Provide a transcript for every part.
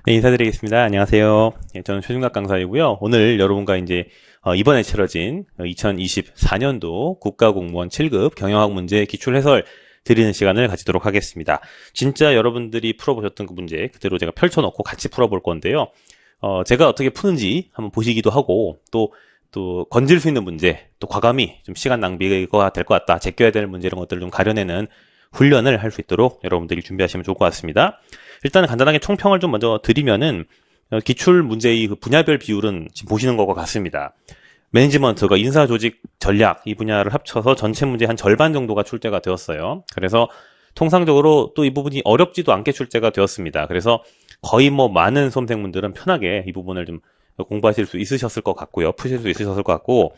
네, 인사드리겠습니다. 안녕하세요. 예, 저는 최중락 강사이고요. 오늘 여러분과 이제 이번에 치러진 2024년도 국가공무원 7급 경영학 문제 기출 해설 드리는 시간을 가지도록 하겠습니다. 진짜 여러분들이 풀어보셨던 그 문제 그대로 제가 펼쳐놓고 같이 풀어볼 건데요. 제가 어떻게 푸는지 한번 보시기도 하고 또 건질 수 있는 문제, 또 과감히 좀 시간 낭비가 될 것 같다, 제껴야 될 문제 이런 것들을 좀 가려내는 훈련을 할 수 있도록 여러분들이 준비하시면 좋을 것 같습니다. 일단 간단하게 총평을 좀 먼저 드리면은 기출 문제의 그 분야별 비율은 지금 보시는 것과 같습니다. 매니지먼트가 인사 조직 전략 이 분야를 합쳐서 전체 문제 한 절반 정도가 출제가 되었어요. 그래서 통상적으로 또 이 부분이 어렵지도 않게 출제가 되었습니다. 그래서 거의 많은 수험생분들은 편하게 이 부분을 좀 공부하실 수 있으셨을 것 같고요. 푸실 수 있으셨을 것 같고,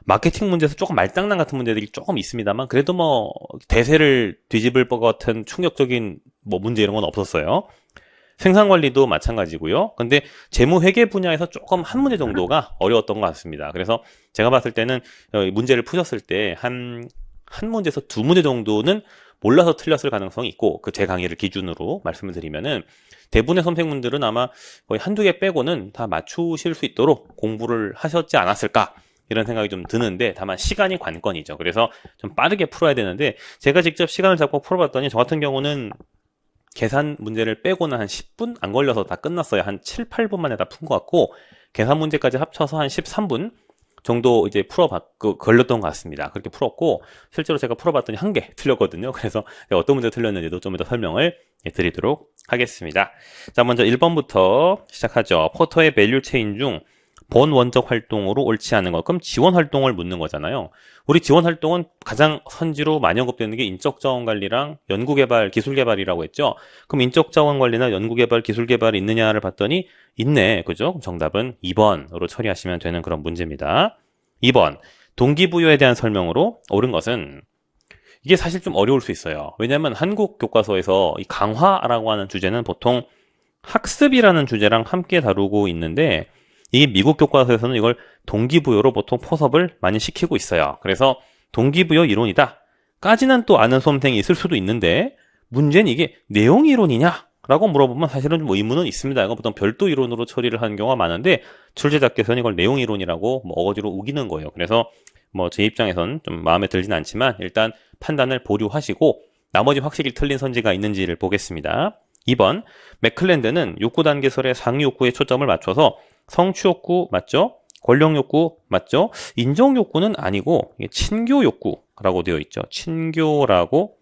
마케팅 문제에서 조금 말장난 같은 문제들이 조금 있습니다만 그래도 대세를 뒤집을 것 같은 충격적인 문제 이런 건 없었어요. 생산관리도 마찬가지고요. 근데 재무회계 분야에서 조금 한 문제 정도가 어려웠던 것 같습니다. 그래서 제가 봤을 때는 문제를 푸셨을 때 한 문제에서 두 문제 정도는 몰라서 틀렸을 가능성이 있고, 그 제 강의를 기준으로 말씀을 드리면은 대부분의 선생님들은 아마 거의 한두 개 빼고는 다 맞추실 수 있도록 공부를 하셨지 않았을까, 이런 생각이 좀 드는데, 다만 시간이 관건이죠. 그래서 좀 빠르게 풀어야 되는데, 제가 직접 시간을 잡고 풀어봤더니 저 같은 경우는 계산 문제를 빼고는 한 10분 안 걸려서 다 끝났어요. 한 7, 8분 만에 다 푼 것 같고, 계산 문제까지 합쳐서 한 13분 정도 이제 걸렸던 것 같습니다. 그렇게 풀었고, 실제로 제가 풀어봤더니 한 개 틀렸거든요. 그래서 어떤 문제 틀렸는지도 좀 더 설명을 드리도록 하겠습니다. 자, 먼저 1번부터 시작하죠. 포터의 밸류 체인 중 본 원적 활동으로 옳지 않은 것. 그럼 지원 활동을 묻는 거잖아요. 우리 지원 활동은 가장 선지로 많이 언급되는 게 인적 자원 관리랑 연구개발, 기술개발이라고 했죠. 그럼 인적 자원 관리나 연구개발, 기술개발이 있느냐를 봤더니 있네. 그죠? 정답은 2번으로 처리하시면 되는 그런 문제입니다. 2번. 동기부여에 대한 설명으로 옳은 것은, 이게 사실 좀 어려울 수 있어요. 왜냐하면 한국 교과서에서 이 강화라고 하는 주제는 보통 학습이라는 주제랑 함께 다루고 있는데, 이 미국 교과서에서는 이걸 동기부여로 보통 포섭을 많이 시키고 있어요. 그래서 동기부여 이론이다 까지는 또 아는 수험생이 있을 수도 있는데, 문제는 이게 내용 이론이냐? 라고 물어보면 사실은 좀 의문은 있습니다. 이거 보통 별도 이론으로 처리를 하는 경우가 많은데, 출제자께서는 이걸 내용 이론이라고 어거지로 우기는 거예요. 그래서 제 입장에서는 좀 마음에 들진 않지만 일단 판단을 보류하시고, 나머지 확실히 틀린 선지가 있는지를 보겠습니다. 2번. 맥클랜드는 욕구 단계설의 상위 욕구에 초점을 맞춰서 성취 욕구 맞죠? 권력 욕구 맞죠? 인정 욕구는 아니고 이게 친교 욕구라고 되어 있죠. 친교라고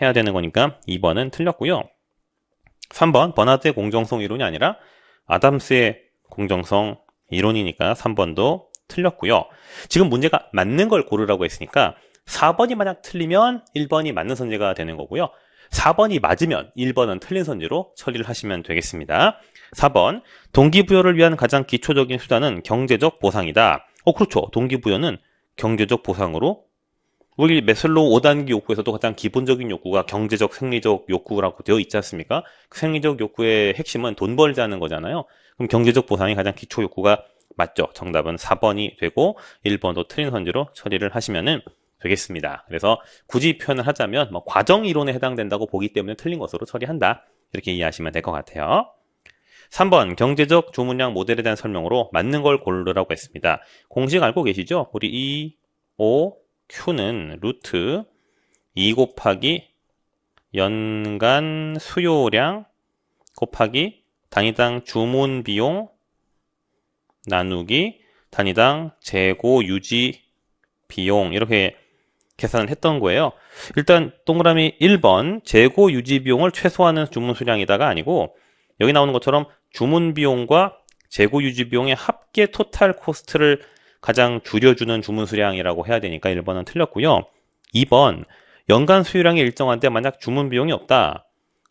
해야 되는 거니까 2번은 틀렸고요. 3번. 버나드의 공정성 이론이 아니라 아담스의 공정성 이론이니까 3번도 틀렸고요. 지금 문제가 맞는 걸 고르라고 했으니까 4번이 만약 틀리면 1번이 맞는 선지가 되는 거고요. 4번이 맞으면 1번은 틀린 선지로 처리를 하시면 되겠습니다. 4번. 동기부여를 위한 가장 기초적인 수단은 경제적 보상이다. 그렇죠. 동기부여는 경제적 보상으로, 우리 매슬로우 5단계 욕구에서도 가장 기본적인 욕구가 경제적, 생리적 욕구라고 되어 있지 않습니까? 그 생리적 욕구의 핵심은 돈 벌자는 거잖아요. 그럼 경제적 보상이 가장 기초 욕구가 맞죠. 정답은 4번이 되고 1번도 틀린 선지로 처리를 하시면은 되겠습니다. 그래서 굳이 표현을 하자면 과정 이론에 해당된다고 보기 때문에 틀린 것으로 처리한다, 이렇게 이해하시면 될 것 같아요. 3번. 경제적 주문량 모델에 대한 설명으로 맞는 걸 고르라고 했습니다. 공식 알고 계시죠? 우리 E, O, Q는 루트 2 곱하기 연간 수요량 곱하기 단위당 주문 비용 나누기 단위당 재고 유지 비용, 이렇게 계산을 했던 거예요. 일단 동그라미 1번 재고 유지 비용을 최소화하는 주문 수량이다가 아니고, 여기 나오는 것처럼 주문 비용과 재고 유지 비용의 합계 토탈 코스트를 가장 줄여주는 주문 수량이라고 해야 되니까 1번은 틀렸고요. 2번. 연간 수요량이 일정한데 만약 주문 비용이 없다.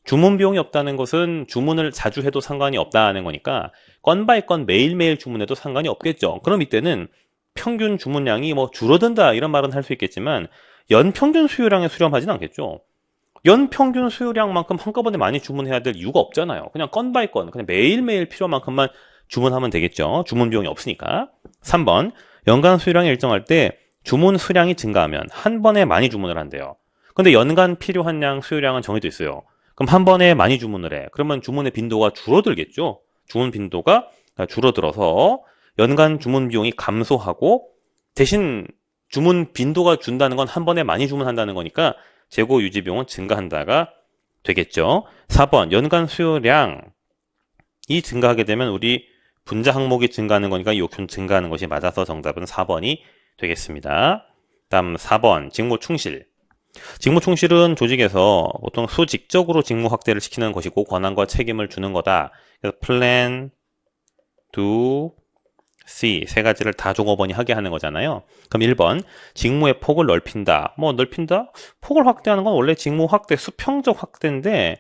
주문 비용이 없다는 것은 주문을 자주 해도 상관이 없다는 거니까 건 바이 건 매일매일 주문해도 상관이 없겠죠. 그럼 이때는 평균 주문량이 줄어든다 이런 말은 할 수 있겠지만 연평균 수요량에 수렴하진 않겠죠. 연평균 수요량만큼 한꺼번에 많이 주문해야 될 이유가 없잖아요. 그냥 건 바이 건, 그냥 매일매일 필요만큼만 주문하면 되겠죠. 주문 비용이 없으니까. 3번. 연간 수요량이 일정할 때 주문 수량이 증가하면 한 번에 많이 주문을 한대요. 근데 연간 필요한 양 수요량은 정해져 있어요. 그럼 한 번에 많이 주문을 해. 그러면 주문의 빈도가 줄어들겠죠. 주문 빈도가 줄어들어서 연간 주문 비용이 감소하고 대신 주문 빈도가 준다는 건 한 번에 많이 주문한다는 거니까 재고 유지 비용은 증가한다가 되겠죠. 4번 연간 수요량이 증가하게 되면 우리 분자 항목이 증가하는 거니까 요금 증가하는 것이 맞아서 정답은 4번이 되겠습니다. 다음 4번 직무 충실. 직무 충실은 조직에서 보통 수직적으로 직무 확대를 시키는 것이고 권한과 책임을 주는 거다. 그래서 plan, do, see 세 가지를 다 종업원이 하게 하는 거잖아요. 그럼 1번 직무의 폭을 넓힌다. 뭐 넓힌다? 폭을 확대하는 건 원래 직무 확대, 수평적 확대인데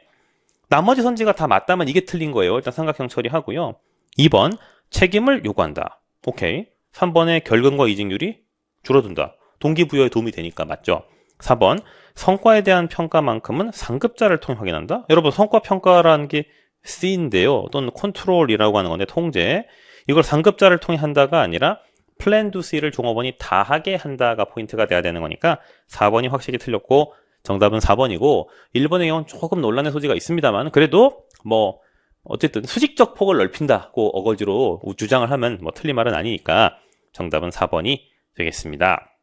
나머지 선지가 다 맞다면 이게 틀린 거예요. 일단 삼각형 처리하고요. 2번 책임을 요구한다. 오케이. 3번의 결근과 이직률이 줄어든다. 동기부여에 도움이 되니까 맞죠? 4번 성과에 대한 평가만큼은 상급자를 통해 확인한다. 여러분 성과 평가라는 게 C인데요. 또는 컨트롤이라고 하는 건데 통제. 이걸 상급자를 통해 한다가 아니라 플랜 두 C를 종업원이 다 하게 한다가 포인트가 돼야 되는 거니까 4번이 확실히 틀렸고 정답은 4번이고 1번의 경우는 조금 논란의 소지가 있습니다만 그래도 뭐 어쨌든 수직적 폭을 넓힌다고 어거지로 주장을 하면 뭐 틀린 말은 아니니까 정답은 4번이 되겠습니다.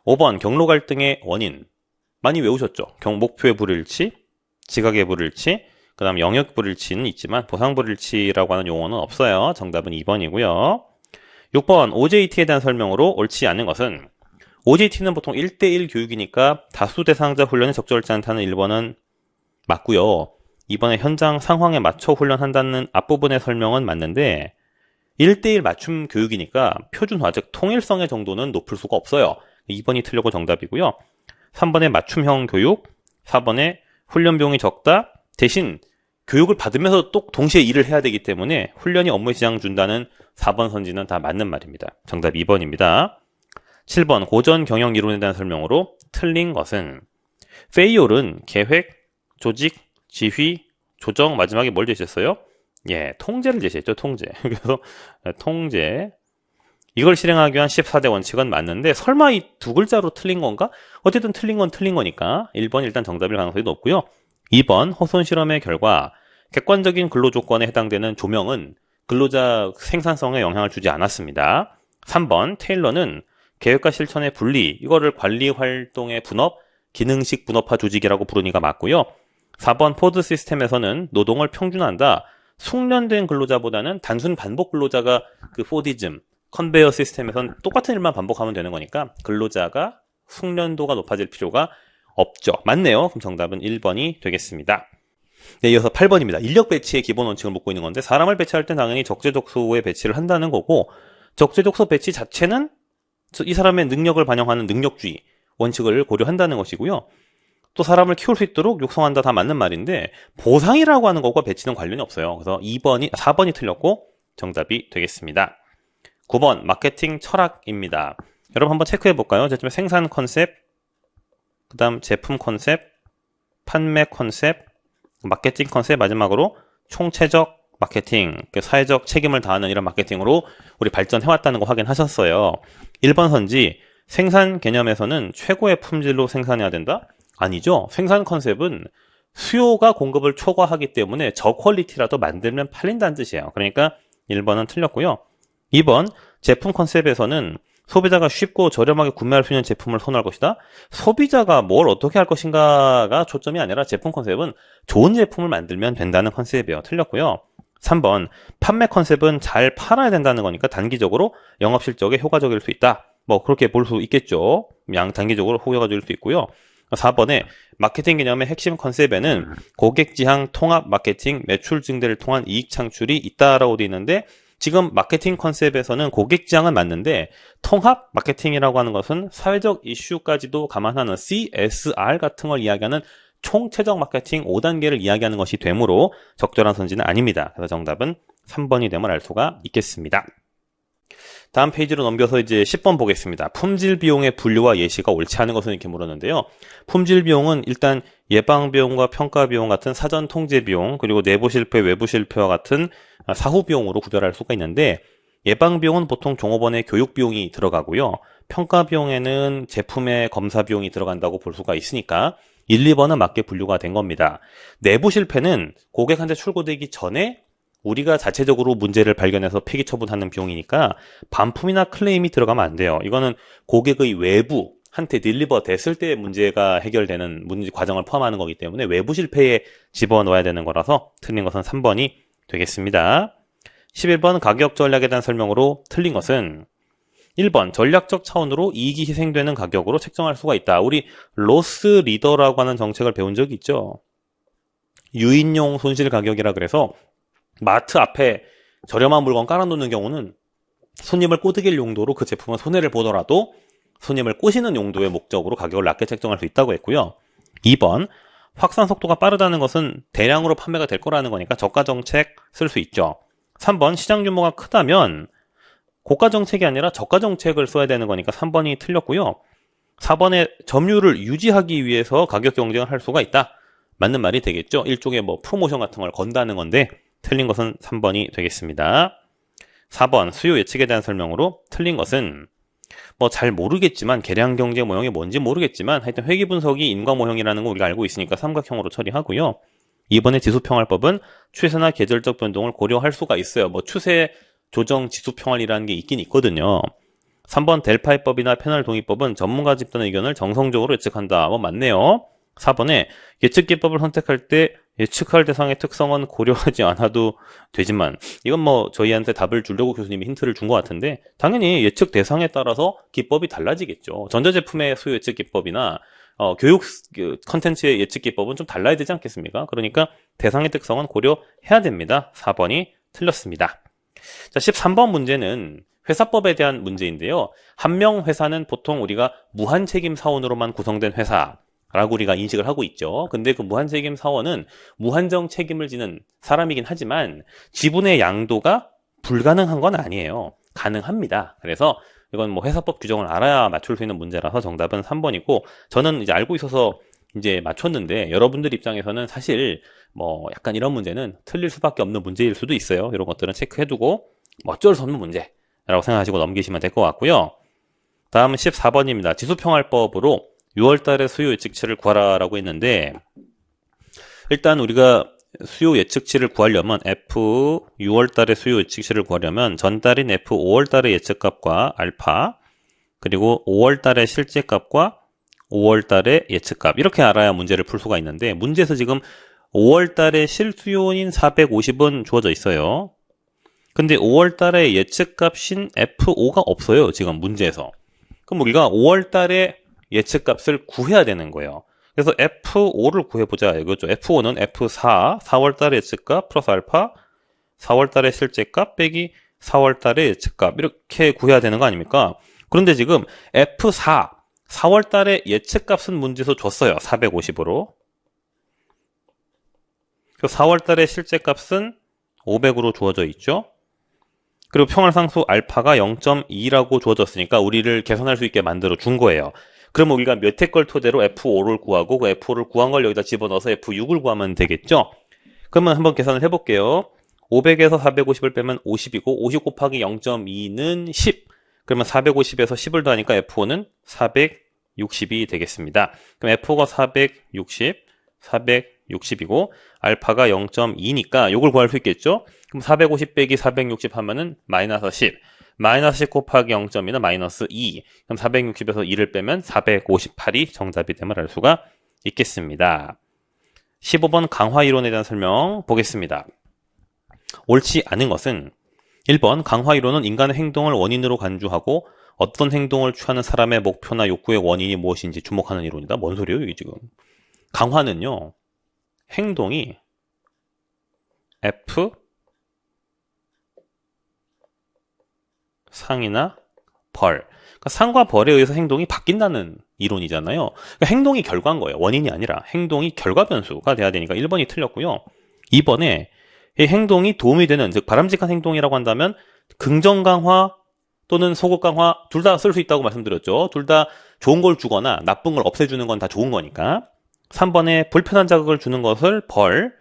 5번 경로 갈등의 원인 많이 외우셨죠? 목표의 불일치, 지각의 불일치, 그 다음 영역 불일치는 있지만 보상 불일치라고 하는 용어는 없어요. 정답은 2번이고요. 6번 OJT에 대한 설명으로 옳지 않은 것은 OJT는 보통 1대1 교육이니까 다수 대상자 훈련에 적절치 않다는 1번은 맞고요. 2번에 현장 상황에 맞춰 훈련한다는 앞부분의 설명은 맞는데 1대1 맞춤 교육이니까 표준화, 즉 통일성의 정도는 높을 수가 없어요. 2번이 틀렸고 정답이고요. 3번에 맞춤형 교육, 4번에 훈련 비용이 적다. 대신 교육을 받으면서 또 동시에 일을 해야 되기 때문에 훈련이 업무에 지장 준다는 4번 선지는 다 맞는 말입니다. 정답 2번입니다. 7번 고전 경영 이론에 대한 설명으로 틀린 것은 페이올은 계획, 조직, 지휘, 조정, 마지막에 뭘 제시했어요? 예, 통제를 제시했죠. 통제. 그래서 통제 이걸 실행하기 위한 14대 원칙은 맞는데 설마 이 두 글자로 틀린 건가? 어쨌든 틀린 건 틀린 거니까 1번 일단 정답일 가능성이 높고요. 2번 호손 실험의 결과 객관적인 근로 조건에 해당되는 조명은 근로자 생산성에 영향을 주지 않았습니다. 3번 테일러는 계획과 실천의 분리, 이거를 관리 활동의 분업, 기능식 분업화 조직이라고 부르니까 맞고요. 4번 포드 시스템에서는 노동을 평준화한다. 숙련된 근로자보다는 단순 반복 근로자가 그 포디즘, 컨베이어 시스템에서는 똑같은 일만 반복하면 되는 거니까 근로자가 숙련도가 높아질 필요가 없죠. 맞네요. 그럼 정답은 1번이 되겠습니다. 네, 이어서 8번입니다. 인력 배치의 기본 원칙을 묻고 있는 건데 사람을 배치할 땐 당연히 적재적소에 배치를 한다는 거고 적재적소 배치 자체는 이 사람의 능력을 반영하는 능력주의 원칙을 고려한다는 것이고요. 또 사람을 키울 수 있도록 육성한다 다 맞는 말인데 보상이라고 하는 것과 배치는 관련이 없어요. 그래서 4번이 틀렸고 정답이 되겠습니다. 9번 마케팅 철학입니다. 여러분 한번 체크해 볼까요? 제품의 생산 컨셉, 그 다음 제품 컨셉, 판매 컨셉, 마케팅 컨셉, 마지막으로 총체적 마케팅, 사회적 책임을 다하는 이런 마케팅으로 우리 발전해왔다는 거 확인하셨어요. 1번 선지 생산 개념에서는 최고의 품질로 생산해야 된다? 아니죠. 생산 컨셉은 수요가 공급을 초과하기 때문에 저퀄리티라도 만들면 팔린다는 뜻이에요. 그러니까 1번은 틀렸고요. 2번 제품 컨셉에서는 소비자가 쉽고 저렴하게 구매할 수 있는 제품을 선호할 것이다. 소비자가 뭘 어떻게 할 것인가가 초점이 아니라 제품 컨셉은 좋은 제품을 만들면 된다는 컨셉이에요. 틀렸고요. 3번 판매 컨셉은 잘 팔아야 된다는 거니까 단기적으로 영업 실적에 효과적일 수 있다. 뭐 그렇게 볼 수 있겠죠. 단기적으로 효과적일 수 있고요. 4번에 마케팅 개념의 핵심 컨셉에는 고객 지향 통합 마케팅, 매출 증대를 통한 이익 창출이 있다라고 되어 있는데 지금 마케팅 컨셉에서는 고객 지향은 맞는데 통합 마케팅이라고 하는 것은 사회적 이슈까지도 감안하는 CSR 같은 걸 이야기하는 총체적 마케팅 5단계를 이야기하는 것이 되므로 적절한 선지는 아닙니다. 그래서 정답은 3번이 되면 알 수가 있겠습니다. 다음 페이지로 넘겨서 이제 10번 보겠습니다. 품질 비용의 분류와 예시가 옳지 않은 것은 이렇게 물었는데요. 품질 비용은 일단 예방 비용과 평가 비용 같은 사전 통제 비용, 그리고 내부 실패, 외부 실패와 같은 사후 비용으로 구별할 수가 있는데 예방 비용은 보통 종업원의 교육 비용이 들어가고요. 평가 비용에는 제품의 검사 비용이 들어간다고 볼 수가 있으니까 1, 2번은 맞게 분류가 된 겁니다. 내부 실패는 고객한테 출고되기 전에 우리가 자체적으로 문제를 발견해서 폐기 처분하는 비용이니까 반품이나 클레임이 들어가면 안 돼요. 이거는 고객의 외부한테 딜리버 됐을 때 문제가 해결되는 문제 과정을 포함하는 거기 때문에 외부 실패에 집어넣어야 되는 거라서 틀린 것은 3번이 되겠습니다. 11번 가격 전략에 대한 설명으로 틀린 것은 1번 전략적 차원으로 이익이 희생되는 가격으로 책정할 수가 있다. 우리 로스 리더라고 하는 정책을 배운 적이 있죠. 유인용 손실 가격이라 그래서 마트 앞에 저렴한 물건 깔아놓는 경우는 손님을 꼬드길 용도로 그 제품은 손해를 보더라도 손님을 꼬시는 용도의 목적으로 가격을 낮게 책정할 수 있다고 했고요. 2번 확산 속도가 빠르다는 것은 대량으로 판매가 될 거라는 거니까 저가 정책 쓸 수 있죠. 3번 시장 규모가 크다면 고가 정책이 아니라 저가 정책을 써야 되는 거니까 3번이 틀렸고요. 4번에 점유율을 유지하기 위해서 가격 경쟁을 할 수가 있다. 맞는 말이 되겠죠. 일종의 프로모션 같은 걸 건다는 건데 틀린 것은 3번이 되겠습니다. 4번 수요 예측에 대한 설명으로 틀린 것은 잘 모르겠지만 계량 경제 모형이 뭔지 모르겠지만 하여튼 회귀 분석이 인과 모형이라는 거 우리가 알고 있으니까 삼각형으로 처리하고요. 이번에 지수평활법은 추세나 계절적 변동을 고려할 수가 있어요. 추세 조정 지수평활이라는 게 있긴 있거든요. 3번 델파이법이나 패널 동의법은 전문가 집단 의견을 정성적으로 예측한다. 맞네요. 4번에 예측기법을 선택할 때 예측할 대상의 특성은 고려하지 않아도 되지만 이건 저희한테 답을 주려고 교수님이 힌트를 준 것 같은데 당연히 예측 대상에 따라서 기법이 달라지겠죠. 전자제품의 수요 예측 기법이나 교육 컨텐츠의 예측 기법은 좀 달라야 되지 않겠습니까? 그러니까 대상의 특성은 고려해야 됩니다. 4번이 틀렸습니다. 자, 13번 문제는 회사법에 대한 문제인데요. 한 명 회사는 보통 우리가 무한책임 사원으로만 구성된 회사라고 우리가 인식을 하고 있죠. 근데 그 무한책임 사원은 무한정 책임을 지는 사람이긴 하지만 지분의 양도가 불가능한 건 아니에요. 가능합니다. 그래서 이건 회사법 규정을 알아야 맞출 수 있는 문제라서 정답은 3번이고 저는 이제 알고 있어서 이제 맞췄는데 여러분들 입장에서는 사실 약간 이런 문제는 틀릴 수밖에 없는 문제일 수도 있어요. 이런 것들은 체크해두고 어쩔 수 없는 문제라고 생각하시고 넘기시면 될 것 같고요. 다음은 14번입니다. 지수평활법으로 6월달에 수요 예측치를 구하라라고 했는데 일단 우리가 수요 예측치를 구하려면 F 6월달에 수요 예측치를 구하려면 전달인 F 5월달의 예측값과 알파 그리고 5월달의 실제값과 5월달의 예측값 이렇게 알아야 문제를 풀 수가 있는데 문제에서 지금 5월달에 실수요인 450은 주어져 있어요. 근데 5월달에 예측값인 F5가 없어요. 지금 문제에서. 그럼 우리가 5월달에 예측값을 구해야 되는 거예요. 그래서 F5를 구해보자 이거죠. F5는 F4, 4월달의 예측값 플러스 알파, 4월달의 실제값 빼기 4월달의 예측값 이렇게 구해야 되는 거 아닙니까? 그런데 지금 F4, 4월달의 예측값은 문제에서 줬어요. 450으로. 4월달의 실제값은 500으로 주어져 있죠. 그리고 평활상수 알파가 0.2라고 주어졌으니까 우리를 계산할 수 있게 만들어 준 거예요. 그럼 우리가 몇 회 걸 토대로 F5를 구하고 그 F5를 구한 걸 여기다 집어넣어서 F6을 구하면 되겠죠? 그러면 한번 계산을 해볼게요. 500에서 450을 빼면 50이고 50 곱하기 0.2는 10. 그러면 450에서 10을 더하니까 F5는 460이 되겠습니다. 그럼 F5가 460, 460이고 알파가 0.2니까 이걸 구할 수 있겠죠? 그럼 450 빼기 460 하면은 마이너스 10. 마이너스 10 곱하기 0.2는 마이너스 2. 그럼 460에서 2를 빼면 458이 정답이 됨을 알 수가 있겠습니다. 15번 강화 이론에 대한 설명 보겠습니다. 옳지 않은 것은 1번 강화 이론은 인간의 행동을 원인으로 간주하고 어떤 행동을 취하는 사람의 목표나 욕구의 원인이 무엇인지 주목하는 이론이다. 뭔 소리예요 이게 지금. 강화는요. 행동이 F 상이나 벌. 그러니까 상과 벌에 의해서 행동이 바뀐다는 이론이잖아요. 그러니까 행동이 결과인 거예요. 원인이 아니라 행동이 결과 변수가 돼야 되니까 1번이 틀렸고요. 2번에 이 행동이 도움이 되는 즉 바람직한 행동이라고 한다면 긍정 강화 또는 소극 강화 둘 다 쓸 수 있다고 말씀드렸죠. 둘 다 좋은 걸 주거나 나쁜 걸 없애주는 건 다 좋은 거니까. 3번에 불편한 자극을 주는 것을 벌,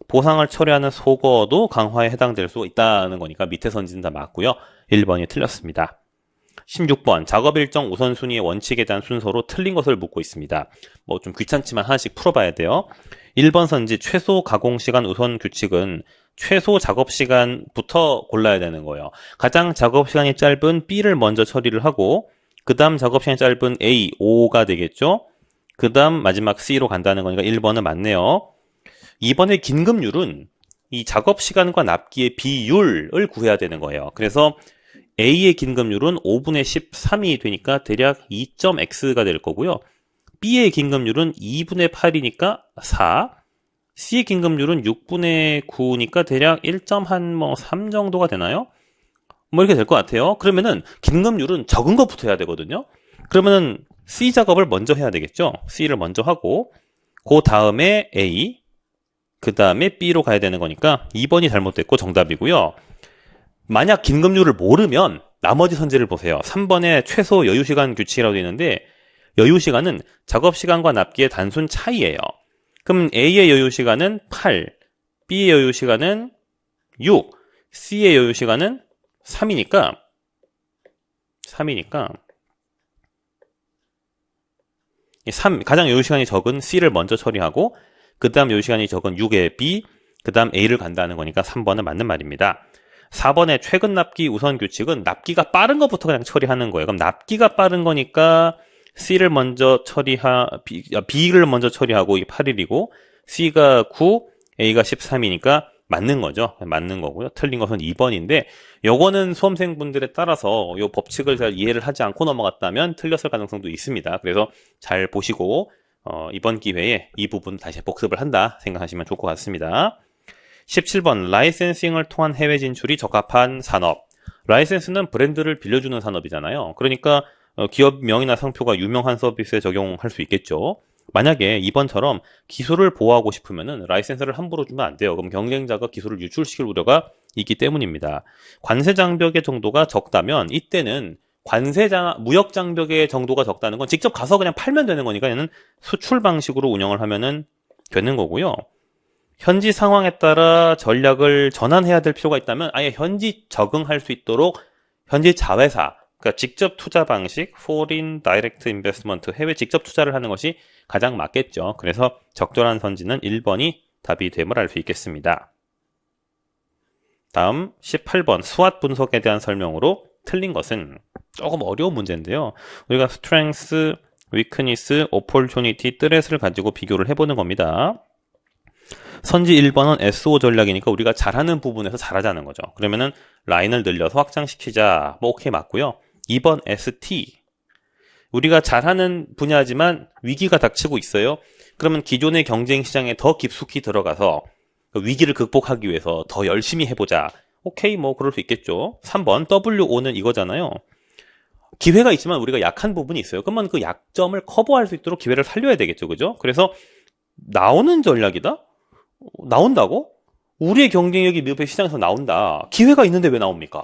보상을 처리하는 소거도 강화에 해당될 수 있다는 거니까 밑에 선지는 다 맞고요. 1번이 틀렸습니다. 16번 작업 일정 우선순위의 원칙에 대한 순서로 틀린 것을 묻고 있습니다. 뭐 좀 귀찮지만 하나씩 풀어봐야 돼요. 1번 선지 최소 가공 시간 우선 규칙은 최소 작업 시간부터 골라야 되는 거예요. 가장 작업 시간이 짧은 B를 먼저 처리를 하고 그 다음 작업 시간이 짧은 A, 5가 되겠죠. 그 다음 마지막 C로 간다는 거니까 1번은 맞네요. 2번의 긴급률은 이 작업 시간과 납기의 비율을 구해야 되는 거예요. 그래서 A의 긴급률은 5분의 13이 되니까 대략 2.x가 될 거고요. B의 긴급률은 2분의 8이니까 4. C의 긴급률은 6분의 9니까 대략 1.3 정도가 되나요? 뭐 이렇게 될 것 같아요. 그러면은 긴급률은 적은 것부터 해야 되거든요. 그러면은 C 작업을 먼저 해야 되겠죠. C를 먼저 하고 그 다음에 A, 그 다음에 B로 가야 되는 거니까 2번이 잘못됐고 정답이고요. 만약 긴급률을 모르면 나머지 선지를 보세요. 3번에 최소 여유시간 규칙이라고 되어 있는데 여유시간은 작업시간과 납기의 단순 차이예요. 그럼 A의 여유시간은 8, B의 여유시간은 6, C의 여유시간은 3이니까 가장 여유시간이 적은 C를 먼저 처리하고 그 다음 여유시간이 적은 6의 B, 그 다음 A를 간다는 거니까 3번은 맞는 말입니다. 4번의 최근 납기 우선 규칙은 납기가 빠른 것부터 그냥 처리하는 거예요. 그럼 납기가 빠른 거니까 C를 먼저 B를 먼저 처리하고 이게 8일이고 C가 9, A가 13이니까 맞는 거죠. 맞는 거고요. 틀린 것은 2번인데 요거는 수험생분들에 따라서 요 법칙을 잘 이해를 하지 않고 넘어갔다면 틀렸을 가능성도 있습니다. 그래서 잘 보시고 이번 기회에 이 부분 다시 복습을 한다 생각하시면 좋을 것 같습니다. 17번 라이센싱을 통한 해외 진출이 적합한 산업. 라이센스는 브랜드를 빌려주는 산업이잖아요. 그러니까 기업명이나 상표가 유명한 서비스에 적용할 수 있겠죠. 만약에 이번처럼 기술을 보호하고 싶으면은 라이센스를 함부로 주면 안 돼요. 그럼 경쟁자가 기술을 유출시킬 우려가 있기 때문입니다. 관세 장벽의 정도가 적다면 이때는 무역 장벽의 정도가 적다는 건 직접 가서 그냥 팔면 되는 거니까 얘는 수출 방식으로 운영을 하면은 되는 거고요. 현지 상황에 따라 전략을 전환해야 될 필요가 있다면 아예 현지 적응할 수 있도록 현지 자회사, 그러니까 직접 투자 방식, Foreign Direct Investment, 해외 직접 투자를 하는 것이 가장 맞겠죠. 그래서 적절한 선지는 1번이 답이 됨을 알 수 있겠습니다. 다음 18번 SWOT 분석에 대한 설명으로 틀린 것은 조금 어려운 문제인데요. 우리가 Strength, Weakness, Opportunity, Threat을 가지고 비교를 해보는 겁니다. 선지 1번은 SO 전략이니까 우리가 잘하는 부분에서 잘하자는 거죠. 그러면은 라인을 늘려서 확장시키자. 뭐 오케이 맞고요. 2번 ST. 우리가 잘하는 분야지만 위기가 닥치고 있어요. 그러면 기존의 경쟁 시장에 더 깊숙이 들어가서 위기를 극복하기 위해서 더 열심히 해보자. 오케이 뭐 그럴 수 있겠죠. 3번 WO는 이거잖아요. 기회가 있지만 우리가 약한 부분이 있어요. 그러면 그 약점을 커버할 수 있도록 기회를 살려야 되겠죠. 그죠? 그래서 나오는 전략이다? 나온다고? 우리의 경쟁력이 미흡해 시장에서 나온다. 기회가 있는데 왜 나옵니까?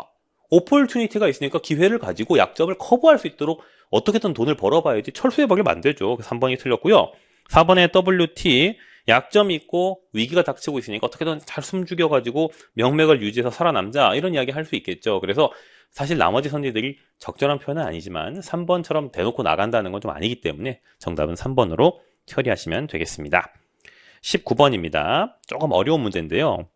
오퍼튜니티가 있으니까 기회를 가지고 약점을 커버할 수 있도록 어떻게든 돈을 벌어봐야지 철수해버리면 안 되죠. 3번이 틀렸고요. 4번에 WT, 약점이 있고 위기가 닥치고 있으니까 어떻게든 잘 숨죽여가지고 명맥을 유지해서 살아남자 이런 이야기 할 수 있겠죠. 그래서 사실 나머지 선지들이 적절한 표현은 아니지만 3번처럼 대놓고 나간다는 건 좀 아니기 때문에 정답은 3번으로 처리하시면 되겠습니다. 19번입니다. 조금 어려운 문제인데요.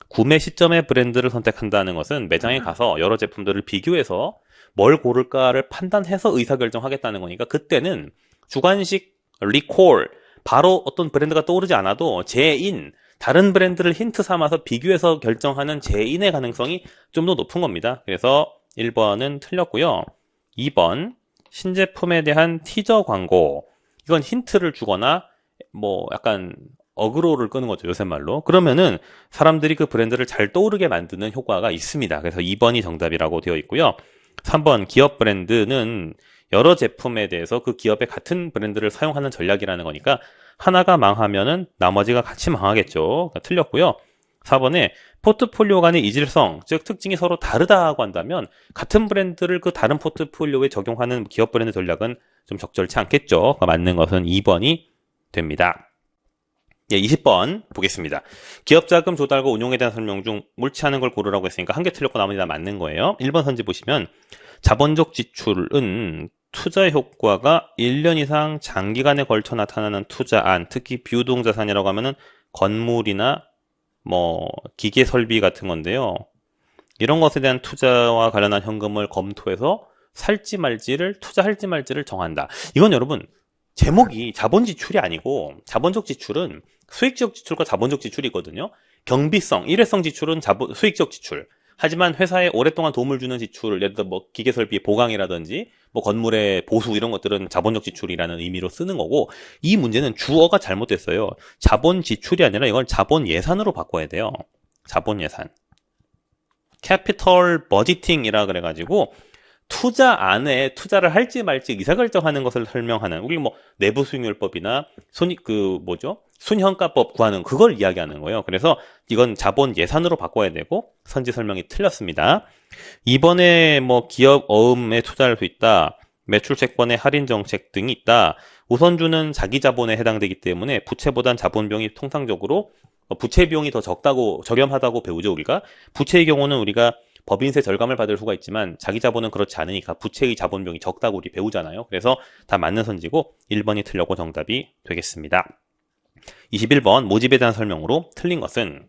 구매 시점의 브랜드를 선택한다는 것은 매장에 가서 여러 제품들을 비교해서 뭘 고를까를 판단해서 의사결정하겠다는 거니까 그때는 주관식 리콜, 바로 어떤 브랜드가 떠오르지 않아도 제인, 다른 브랜드를 힌트 삼아서 비교해서 결정하는 제인의 가능성이 좀 더 높은 겁니다. 그래서 1번은 틀렸고요. 2번, 신제품에 대한 티저 광고. 이건 힌트를 주거나 뭐 약간 어그로를 끄는 거죠. 요새 말로. 그러면은 사람들이 그 브랜드를 잘 떠오르게 만드는 효과가 있습니다. 그래서 2번이 정답이라고 되어 있고요. 3번 기업 브랜드는 여러 제품에 대해서 그 기업의 같은 브랜드를 사용하는 전략이라는 거니까 하나가 망하면은 나머지가 같이 망하겠죠. 그러니까 틀렸고요. 4번에 포트폴리오 간의 이질성, 즉 특징이 서로 다르다고 한다면 같은 브랜드를 그 다른 포트폴리오에 적용하는 기업 브랜드 전략은 좀 적절치 않겠죠. 맞는 것은 2번이 됩니다. 예, 20번 보겠습니다. 기업 자금 조달과 운용에 대한 설명 중 옳지 않은 걸 고르라고 했으니까 한 개 틀렸고 나머지 다 맞는 거예요. 1번 선지 보시면 자본적 지출은 투자 효과가 1년 이상 장기간에 걸쳐 나타나는 투자안, 특히 비유동자산이라고 하면은 건물이나 기계 설비 같은 건데요. 이런 것에 대한 투자와 관련한 현금을 검토해서 살지 말지를, 투자할지 말지를 정한다. 이건 여러분, 제목이 자본 지출이 아니고, 자본적 지출은 수익적 지출과 자본적 지출이 있거든요. 경비성, 일회성 지출은 수익적 지출. 하지만 회사에 오랫동안 도움을 주는 지출, 예를 들어 기계 설비 보강이라든지 건물의 보수 이런 것들은 자본적 지출이라는 의미로 쓰는 거고, 이 문제는 주어가 잘못됐어요. 자본 지출이 아니라 이걸 자본 예산으로 바꿔야 돼요. 자본 예산. 캐피털 버지팅이라 그래가지고 투자 안에 투자를 할지 말지 의사결정하는 것을 설명하는, 우리 내부 수익률법이나 순현가법 구하는 그걸 이야기하는 거예요. 그래서 이건 자본 예산으로 바꿔야 되고 선지 설명이 틀렸습니다. 이번에 기업 어음에 투자할 수 있다. 매출 채권의 할인 정책 등이 있다. 우선주는 자기 자본에 해당되기 때문에 부채보단 자본 비용이 통상적으로 부채 비용이 더 저렴하다고 배우죠, 우리가. 부채의 경우는 우리가 법인세 절감을 받을 수가 있지만 자기 자본은 그렇지 않으니까 부채의 자본 비용이 적다고 우리 배우잖아요. 그래서 다 맞는 선지고 1번이 틀렸고 정답이 되겠습니다. 21번 모집에 대한 설명으로 틀린 것은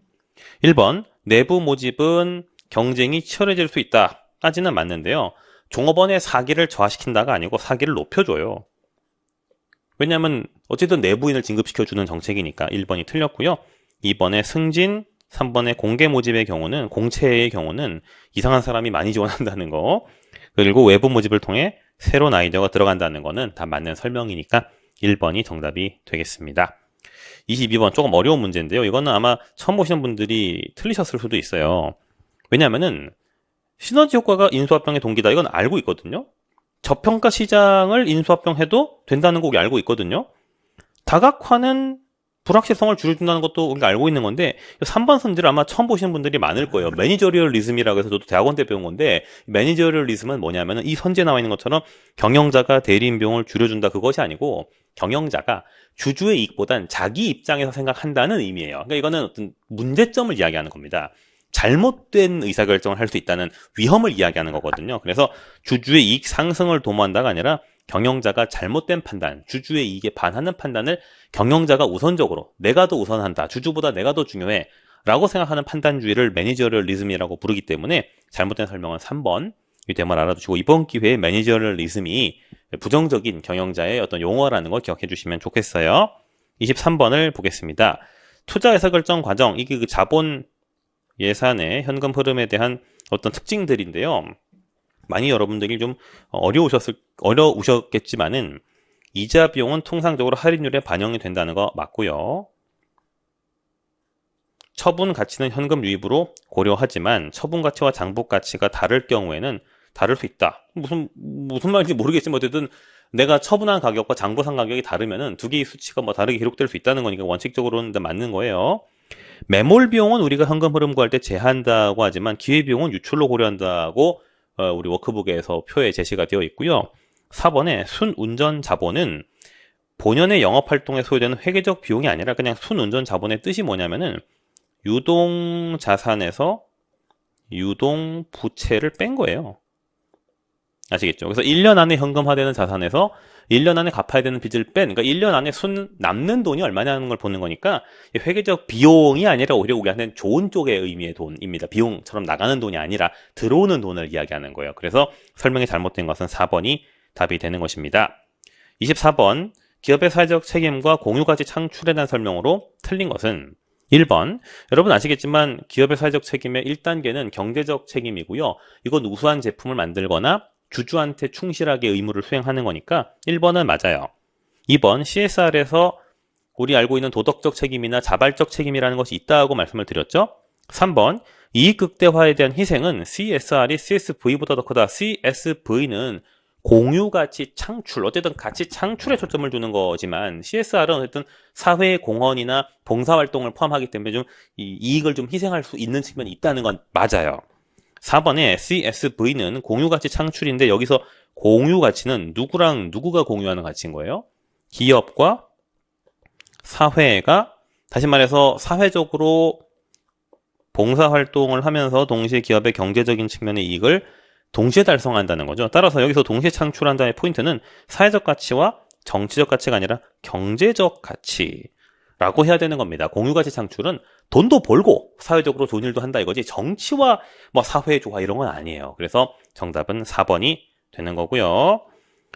1번 내부 모집은 경쟁이 치열해질 수 있다 까지는 맞는데요. 종업원의 사기를 저하시킨다가 아니고 사기를 높여줘요. 왜냐하면 어쨌든 내부인을 진급시켜주는 정책이니까 1번이 틀렸고요. 2번의 승진, 3번의 공개 모집의 경우는, 공채의 경우는 이상한 사람이 많이 지원한다는 거, 그리고 외부 모집을 통해 새로운 아이디어가 들어간다는 거는 다 맞는 설명이니까 1번이 정답이 되겠습니다. 22번 조금 어려운 문제인데요. 이거는 아마 처음 보시는 분들이 틀리셨을 수도 있어요. 왜냐하면은 시너지 효과가 인수합병의 동기다. 이건 알고 있거든요. 저평가 시장을 인수합병해도 된다는 거 우리 알고 있거든요. 다각화는 불확실성을 줄여준다는 것도 우리가 알고 있는 건데 3번 선지를 아마 처음 보시는 분들이 많을 거예요. 매니저리얼리즘이라고 해서 저도 대학원 때 배운 건데 매니저리얼리즘은 뭐냐면은 이 선지에 나와 있는 것처럼 경영자가 대리인 비용을 줄여준다 그것이 아니고 경영자가 주주의 이익보단 자기 입장에서 생각한다는 의미예요. 그러니까 이거는 어떤 문제점을 이야기하는 겁니다. 잘못된 의사결정을 할 수 있다는 위험을 이야기하는 거거든요. 그래서 주주의 이익 상승을 도모한다가 아니라 경영자가 잘못된 판단, 주주의 이익에 반하는 판단을 경영자가 우선적으로 내가 더 우선한다, 주주보다 내가 더 중요해 라고 생각하는 판단주의를 매니저리얼리즘이라고 부르기 때문에 잘못된 설명은 3번 이 대목을 알아두시고 이번 기회에 매니저리얼리즘이 부정적인 경영자의 어떤 용어라는 걸 기억해 주시면 좋겠어요. 23번을 보겠습니다. 투자 의사결정 과정, 이게 그 자본 예산의 현금 흐름에 대한 어떤 특징들인데요. 많이 여러분들이 좀 어려우셨겠지만은 이자 비용은 통상적으로 할인율에 반영이 된다는 거 맞고요. 처분 가치는 현금 유입으로 고려하지만 처분 가치와 장부 가치가 다를 경우에는 다를 수 있다. 무슨 말인지 모르겠지만 어쨌든 내가 처분한 가격과 장부상 가격이 다르면은 두 개의 수치가 다르게 기록될 수 있다는 거니까 원칙적으로는 맞는 거예요. 매몰 비용은 우리가 현금 흐름 구할 때 제한다고 하지만 기회 비용은 유출로 고려한다고 우리 워크북에서 표에 제시가 되어 있고요. 4번에 순운전 자본은 본연의 영업활동에 소요되는 회계적 비용이 아니라 그냥 순운전 자본의 뜻이 뭐냐면은 유동 자산에서 유동 부채를 뺀 거예요. 아시겠죠? 그래서 1년 안에 현금화되는 자산에서 1년 안에 갚아야 되는 빚을 뺀, 그러니까 1년 안에 남는 돈이 얼마냐는 걸 보는 거니까 회계적 비용이 아니라 오히려 우리한테는 좋은 쪽의 의미의 돈입니다. 비용처럼 나가는 돈이 아니라 들어오는 돈을 이야기하는 거예요. 그래서 설명이 잘못된 것은 4번이 답이 되는 것입니다. 24번 기업의 사회적 책임과 공유가치 창출에 대한 설명으로 틀린 것은 1번, 여러분 아시겠지만 기업의 사회적 책임의 1단계는 경제적 책임이고요. 이건 우수한 제품을 만들거나 주주한테 충실하게 의무를 수행하는 거니까 1번은 맞아요. 2번, CSR에서 우리 알고 있는 도덕적 책임이나 자발적 책임이라는 것이 있다고 말씀을 드렸죠. 3번, 이익 극대화에 대한 희생은 CSR이 CSV보다 더 크다. CSV는 공유가치 창출, 어쨌든 가치 창출에 초점을 두는 거지만 CSR은 어쨌든 사회 공헌이나 봉사활동을 포함하기 때문에 좀 이익을 좀 희생할 수 있는 측면이 있다는 건 맞아요. 4번에 CSV는 공유가치 창출인데 여기서 공유가치는 누구랑 누구가 공유하는 가치인 거예요? 기업과 사회가 다시 말해서 사회적으로 봉사활동을 하면서 동시에 기업의 경제적인 측면의 이익을 동시에 달성한다는 거죠. 따라서 여기서 동시에 창출한다의 포인트는 사회적 가치와 정치적 가치가 아니라 경제적 가치라고 해야 되는 겁니다. 공유가치 창출은 돈도 벌고 사회적으로 좋은 일도 한다 이거지 정치와 뭐 사회조화 이런 건 아니에요. 그래서 정답은 4번이 되는 거고요.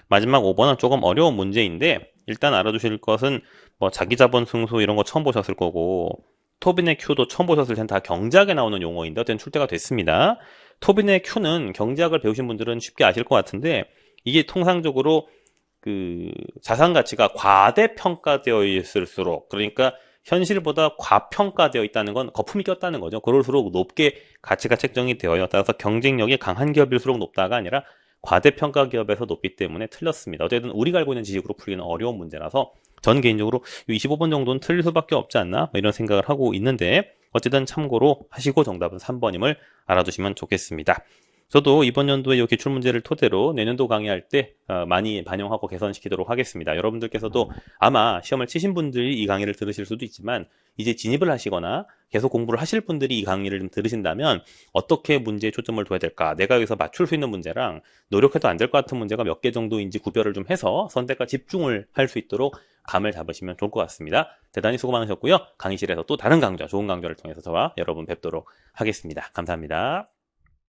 마지막 5번은 조금 어려운 문제인데 일단 알아두실 것은 뭐 자기자본 승수 이런 거 처음 보셨을 거고 토빈의 Q도 처음 보셨을 텐데 다 경제학에 나오는 용어인데 어쨌든 출제가 됐습니다. 토빈의 Q는 경제학을 배우신 분들은 쉽게 아실 것 같은데 이게 통상적으로 그 자산 가치가 과대평가되어 있을수록 그러니까 현실보다 과평가되어 있다는 건 거품이 꼈다는 거죠. 그럴수록 높게 가치가 책정이 되어요. 따라서 경쟁력이 강한 기업일수록 높다가 아니라 과대평가 기업에서 높기 때문에 틀렸습니다. 어쨌든 우리가 알고 있는 지식으로 풀기는 어려운 문제라서 전 개인적으로 25번 정도는 틀릴 수밖에 없지 않나 이런 생각을 하고 있는데 어쨌든 참고로 하시고 정답은 3번임을 알아두시면 좋겠습니다. 저도 이번 연도에 이 기출 문제를 토대로 내년도 강의할 때 많이 반영하고 개선시키도록 하겠습니다. 여러분들께서도 아마 시험을 치신 분들이 이 강의를 들으실 수도 있지만 이제 진입을 하시거나 계속 공부를 하실 분들이 이 강의를 좀 들으신다면 어떻게 문제에 초점을 둬야 될까? 내가 여기서 맞출 수 있는 문제랑 노력해도 안 될 것 같은 문제가 몇 개 정도인지 구별을 좀 해서 선택과 집중을 할 수 있도록 감을 잡으시면 좋을 것 같습니다. 대단히 수고 많으셨고요. 강의실에서 또 다른 강좌, 좋은 강좌를 통해서 저와 여러분 뵙도록 하겠습니다. 감사합니다.